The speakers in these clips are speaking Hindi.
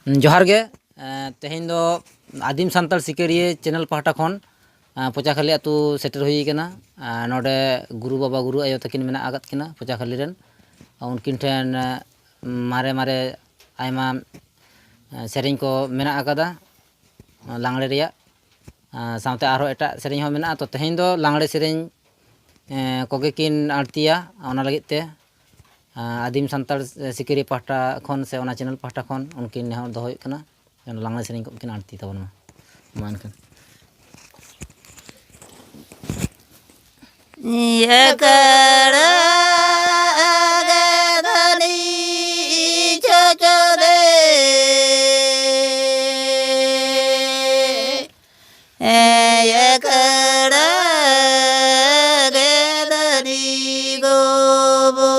जोहार गे तेहेन दो आदिम सान्ताल सिकरिये चैनल पाहटा खन पोचाखाली आतु सेटर हुई कना नोडे गुरु बाबा गुरु आयो तकिन मेना आगत किना पोचाखाली रेन उनकिन ठेन मारे मारे आयमा सेरिंग को मेना आकादा लांगड़े रिया सामते आरो एटा सेरिंग हो मेना तो तेहेन दो लांगड़े सेरिंग कोगे किन आरतिया ओना लगित ते आदिम सान्ताल सिकरी पाहटा खन से ओना चैनल पाहटा खन उनकिन नेहर दो हुई कना लांगड़े सेरिंग को किन आरती तबन मा मानकन Akhara dhani chach de Akhara dhani gobo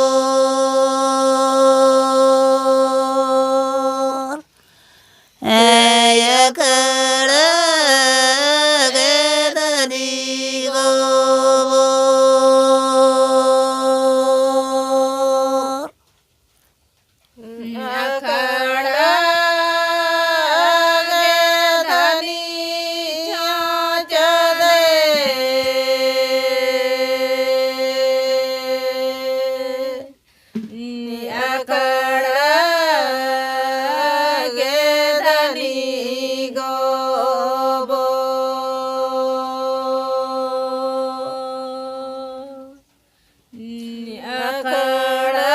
Akhara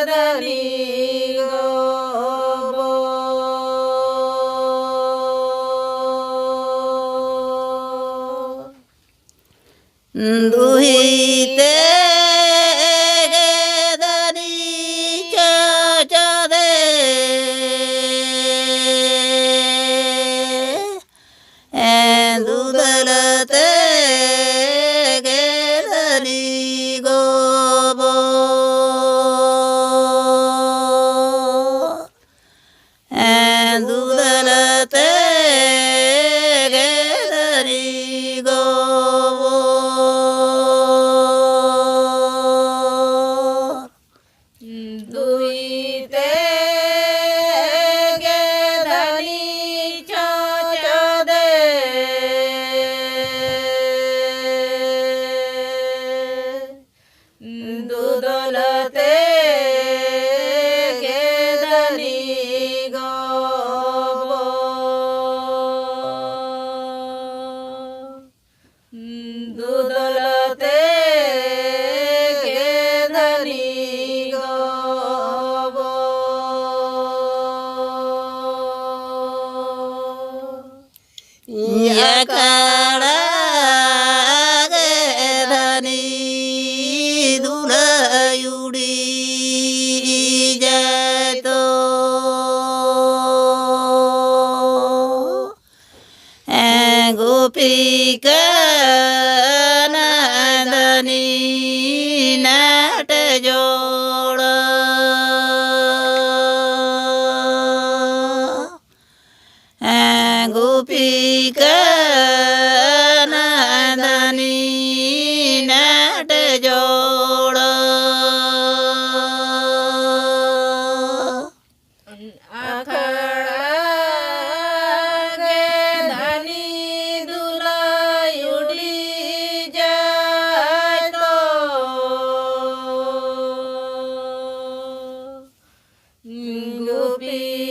dhani gobo Duhite gedani chach de Dudalate gedani gobo Dudalate gedani gobo Akhara dhani dulayudi jato Gopika nandani nat joda Gopika nandani nat joda Akhara dhani dulayudi jato Gopika